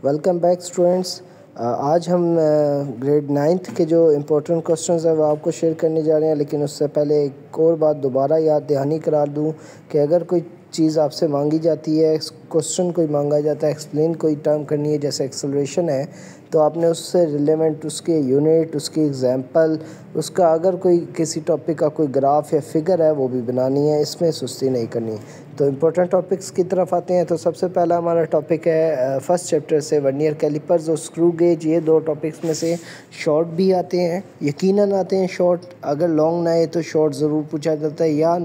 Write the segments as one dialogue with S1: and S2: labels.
S1: Welcome back students. आज हम grade ninth के जो इम्पोर्टेंट क्वेश्चंस हैं वो आपको शेयर करने जा रहे हैं, लेकिन उससे पहले एक और बात दोबारा याद दहानी करा दूं कि अगर कोई चीज़ आपसे मांगी जाती है, क्वेश्चन कोई मांगा जाता है, एक्सप्लेन कोई टर्म करनी है जैसे एक्सेलरेशन है, तो आपने उससे रिलेवेंट उसके यूनिट, उसकी एग्जांपल, उसका अगर कोई किसी टॉपिक का कोई ग्राफ या फिगर है वो भी बनानी है, इसमें सुस्ती नहीं करनी। तो इम्पोर्टेंट टॉपिक्स की तरफ आते हैं। तो सबसे पहला हमारा टॉपिक है फर्स्ट चैप्टर से वर्नियर कैलिपर्स और स्क्रू गेज। ये दो टॉपिक्स में से शॉर्ट भी आते हैं, यकीनन आते हैं शॉर्ट। अगर लॉन्ग ना आए तो शॉर्ट ज़रूर पूछा जाता है या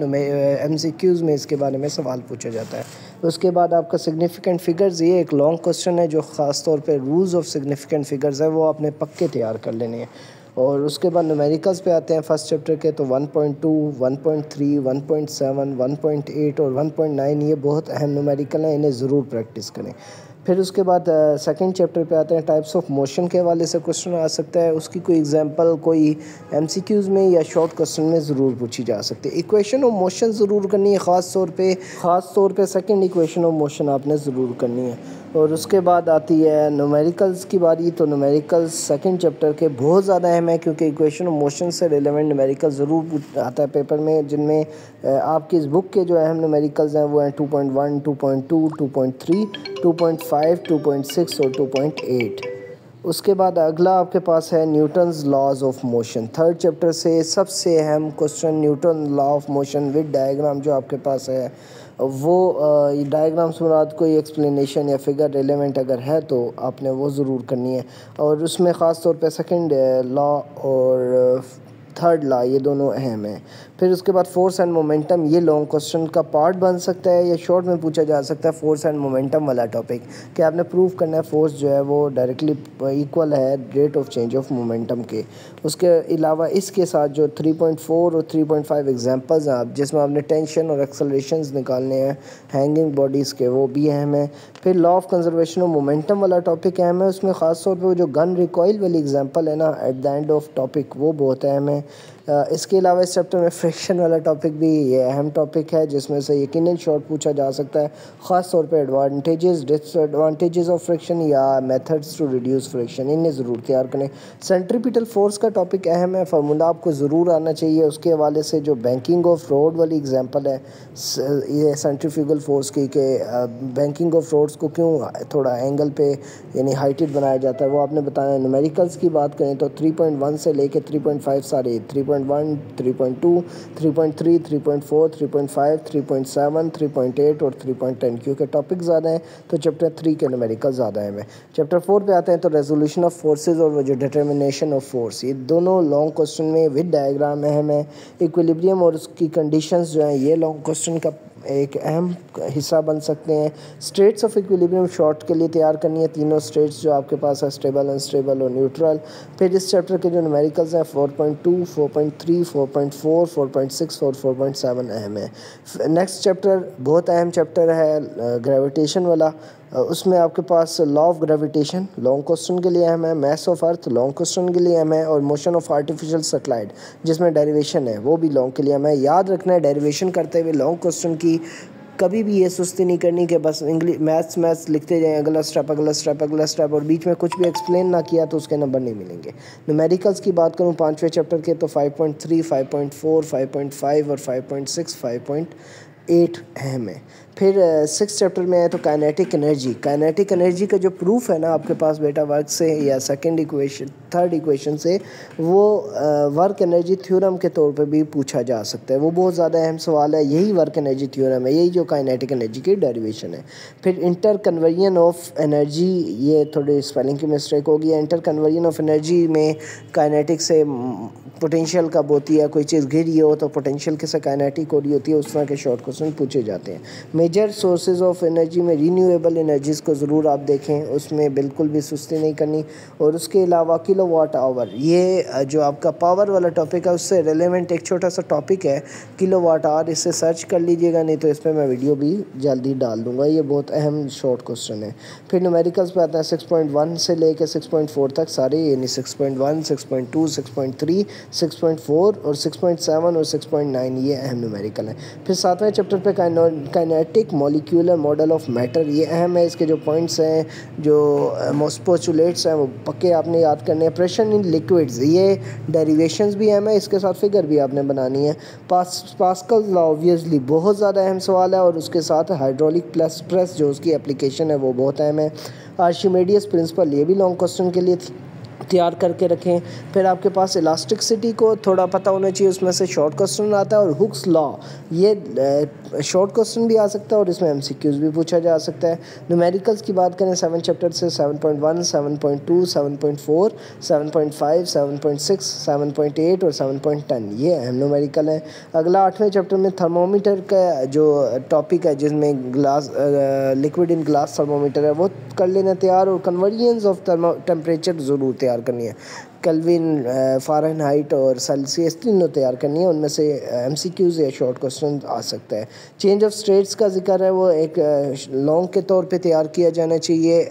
S1: MCQs में इसके बारे में सवाल पूछा जाता है। उसके बाद आपका सिग्निफिकेंट फिगर्स, ये एक लॉन्ग क्वेश्चन है जो ख़ास तौर पे रूल्स ऑफ सिग्निफिकेंट फिगर्स है वो आपने पक्के तैयार कर लेने हैं। और उसके बाद न्यूमेरिकल्स पे आते हैं फर्स्ट चैप्टर के। तो 1.2, 1.3, 1.7, 1.8 और 1.9 ये बहुत अहम न्यूमेरिकल हैं, इन्हें ज़रूर प्रैक्टिस करें। फिर उसके बाद सेकंड चैप्टर पे आते हैं। टाइप्स ऑफ मोशन के हवाले से क्वेश्चन आ सकता है, उसकी कोई एग्जांपल कोई MCQs में या शॉर्ट क्वेश्चन में ज़रूर पूछी जा सकती है। इक्वेशन ऑफ मोशन ज़रूर करनी है, ख़ास तौर पे सेकंड इक्वेशन ऑफ मोशन आपने ज़रूर करनी है। और उसके बाद आती है न्यूमेरिकल्स की बारी। तो न्यूमेरिकल्स सेकंड चैप्टर के बहुत ज़्यादा अहम है, क्योंकि इक्वेशन ऑफ मोशन से रिलेवेंट न्यूमेरिकल ज़रूर आता है पेपर में, जिनमें आपकी इस बुक के जो अहम न्यूमेरिकल्स हैं वो हैं 2.1, 2.2, 2.3, 2.5, 2.6 और 2.8। उसके बाद अगला आपके पास है Newton's laws of motion. Third chapter से सबसे अहम question Newton law of motion with diagram जो आपके पास है वो डायग्राम्स मुराद कोई एक्सप्लेनेशन या फिगर रेलेवेंट अगर है तो आपने वो ज़रूर करनी है। और उसमें ख़ास तौर पे सेकंड लॉ और थर्ड लॉ ये दोनों अहम हैं। फिर उसके बाद फोर्स एंड मोमेंटम, ये लॉन्ग क्वेश्चन का पार्ट बन सकता है या शॉर्ट में पूछा जा सकता है। फोर्स एंड मोमेंटम वाला टॉपिक कि आपने प्रूव करना है फोर्स जो है वो डायरेक्टली इक्वल है rate of change of momentum के। उसके अलावा इसके साथ जो 3.4 और 3.5 एग्जांपल्स हैं आप जिसमें आपने टेंशन और एक्सेलरेशंस निकालने हैं हैंगिंग बॉडीज़ के, वो भी अहम है। फिर law of conservation of momentum वाला टॉपिक अहम है, उसमें ख़ास तौर पे वो जो गन रिकॉइल वाली एग्जांपल है ना at the end of topic, वो बहुत अहम है। इसके अलावा इस चैप्टर में फ्रिक्शन वाला टॉपिक भी ये अहम टॉपिक है, जिसमें से यकीनन शॉर्ट पूछा जा सकता है, ख़ास तौर पे एडवांटेजेस डिसएडवांटेजेस ऑफ फ्रिक्शन या मेथड्स टू रिड्यूस फ्रिक्शन, इन्हें ज़रूर तैयार करें। सेंट्रीपिटल फोर्स का टॉपिक अहम है, फार्मूला आपको ज़रूर आना चाहिए। उसके हवाले से जो बैंकिंग ऑफ रोड वाली एग्जांपल है ये सेंट्रीफ्यूगल फोर्स की कि बैंकिंग ऑफ रोड्स को क्यों थोड़ा एंगल पे यानी हाइटेड बनाया जाता है, वो आपने बताना है। न्यूमेरिकल्स की बात करें तो 3.1 से लेके 3.5 सारे 3.1, 3.2, 3.3, 3.4, 3.5, 3.7, 3.8 और 3.10, क्योंकि टॉपिक ज़्यादा हैं तो चैप्टर 3 के न्यूमेरिकल ज़्यादा है। चैप्टर 4 पे आते हैं तो रेजोल्यूशन ऑफ फोर्सेज और जो डिटर्मिनेशन ऑफ फोर्स, ये दोनों लॉन्ग क्वेश्चन में विद डायग्राम अहम है। इक्विलिब्रियम और उसकी कंडीशंस जो हैं ये लॉन्ग क्वेश्चन का एक अहम हिस्सा बन सकते हैं। स्टेट्स ऑफ इक्विलिब्रियम शॉर्ट के लिए तैयार करनी है, तीनों स्टेट्स जो आपके पास है स्टेबल, अनस्टेबल और न्यूट्रल। फिर इस चैप्टर के जो न्यूमेरिकल्स हैं 4.2, 4.3, 4.4, 4.6 और 4.7 अहम है। नेक्स्ट चैप्टर बहुत अहम चैप्टर है ग्रेविटेशन वाला। उसमें आपके पास law of gravitation long question के लिए अहम है, mass of earth long question के लिए अहम है, और मोशन ऑफ आर्टिफिशियल सैटेलाइट जिसमें डेरिवेशन है वो भी लॉन्ग के लिए अहम है। याद रखना है डेरिवेशन करते हुए लॉन्ग क्वेश्चन की कभी भी ये सुस्ती नहीं करनी कि बस इंग्लिश मैथ्स लिखते जाएं, अगला स्टेप अगला स्टेप अगला स्टेप, और बीच में कुछ भी एक्सप्लेन ना किया तो उसके नंबर नहीं मिलेंगे। न्यूमेरिकल्स की बात करूँ 5वें चैप्टर के तो 5.3, 5.4, 5.5 और 5.6, 5.8 अहम है। फिर 6 चैप्टर में है तो काइनेटिक एनर्जी का जो प्रूफ है ना आपके पास बेटा वर्क से या थर्ड इक्वेशन से, वो वर्क एनर्जी थ्योरम के तौर पे भी पूछा जा सकता है। वो बहुत ज़्यादा अहम सवाल है, यही वर्क एनर्जी थ्योरम है, यही जो काइनेटिक एनर्जी की डेरिवेशन है। फिर इंटर कन्वर्जन ऑफ एनर्जी, ये थोड़ी स्पेलिंग की मिस्टेक होगी। इंटर कन्वर्जन ऑफ एनर्जी में काइनेटिक से पोटेंशियल कब होती है, कोई चीज़ गिरी हो तो पोटेंशियल किससे काइनेटिक हो रही होती है, उस तरह के शॉर्ट क्वेश्चन पूछे जाते हैं। मेजर सोर्सेज ऑफ एनर्जी में रीन्यूएबल एनर्जीज़ को ज़रूर आप देखें, उसमें बिल्कुल भी सुस्ती नहीं करनी। और उसके अलावा किलोवाट आवर, ये जो आपका पावर वाला टॉपिक है उससे रिलेवेंट एक छोटा सा टॉपिक है किलोवाट आवर, इससे सर्च कर लीजिएगा, नहीं तो इस पर मैं वीडियो भी जल्दी डाल दूँगा, ये बहुत अहम शॉर्ट क्वेश्चन है। फिर न्यूमेरिकल्स पे आता है 6.1 से लेकर 6.4 तक सारे, यानी 6.1, 6.2, 6.3, 6.4 और 6.7 और 6.9 ये अहम न्यूमेरिकल हैं। फिर 7वें चैप्टर पे kinetic molecular model of matter, ये अहम है। इसके जो पॉइंट्स हैं, जो पोस्टुलेट्स हैं, वो पक्के आपने याद करने हैं। प्रेशर इन लिक्विड्स, ये डेरिवेशंस भी अहम है, इसके साथ फिगर भी आपने बनानी है। पास्कल लॉ ऑब्वियसली बहुत ज़्यादा अहम सवाल है, और उसके साथ हाइड्रोलिक प्रेस जो उसकी एप्लीकेशन है वो बहुत अहम है। आर्शिमेडियस प्रिंसिपल, ये भी लॉन्ग क्वेश्चन के लिए तैयार करके रखें। फिर आपके पास इलास्टिसिटी को थोड़ा पता होना चाहिए, उसमें से शॉर्ट क्वेश्चन आता है। और हुक्स लॉ, ये शॉर्ट क्वेश्चन भी आ सकता है और इसमें एमसीक्यूज भी पूछा जा सकता है। न्यूमेरिकल्स की बात करें 7 चैप्टर से 7.1, 7.2, 7.4, 7.5, 7.6, 7.8 और 7.10 ये अहम न्यूमेरिकल है। अगला 8वें चैप्टर में थर्मोमीटर का जो टॉपिक है, जिसमें glass liquid in glass thermometer है, वो कर लेना तैयार। और कन्वर्जेंस ऑफ टेम्परेचर ज़रूर तैयार करनी है। केल्विन, फ़ारेनहाइट और सेल्सियस तीनों तैयार करनी है, उनमें से एमसीक्यूज़ या शॉर्ट क्वेश्चन आ सकता है। चेंज ऑफ स्टेट्स का जिक्र है, वो एक लॉन्ग के तौर पे तैयार किया जाना चाहिए,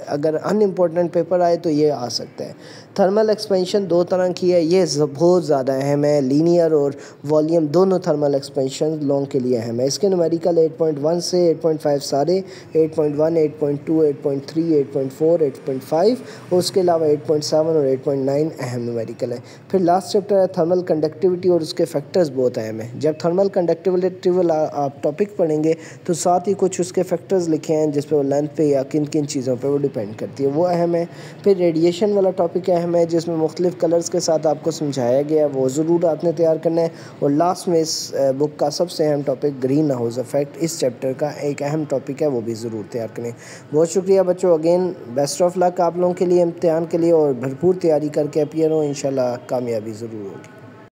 S1: अगर अनइम्पोर्टेंट पेपर आए तो ये आ सकता है। थर्मल एक्सपेंशन 2 तरह की है, ये बहुत ज़्यादा अहम है। लीनियर और वॉल्यूम दोनों थर्मल एक्सपेंशन लॉन्ग के लिए अहम है। इसके न्यूमेरिकल 8.1 से 8.5 सारे, 8.1, 8.2, 8.3, 8.4, 8.5 और उसके अलावा 8.7 और 8.9 अहम न्यूमेरिकल है। फिर लास्ट चैप्टर है थर्मल कंडक्टिविटी, और उसके फैक्टर्स बहुत अहम है। जब थर्मल कंडक्टिविटी वाला आप टॉपिक पढ़ेंगे तो साथ ही कुछ उसके फैक्टर्स लिखे हैं, जिस पर वो लेंथ पे या किन किन चीज़ों पे वो डिपेंड करती है, वो अहम है। फिर रेडिएशन वाला टॉपिक अहम है, जिसमें मुख्तलिफ कलर्स के साथ आपको समझाया गया है, वो ज़रूर आपने तैयार करना है। और लास्ट में इस बुक का सबसे अहम टॉपिक ग्रीन हाउस इफेक्ट, इस चैप्टर का एक अहम टॉपिक है, वो भी ज़रूर तैयार करें। बहुत शुक्रिया बच्चों, अगेन बेस्ट ऑफ लक आप लोगों के लिए इम्तिहान के लिए, और भरपूर तैयारी करके अपीयर हो, इंशाल्लाह कामयाबी ज़रूर होगी।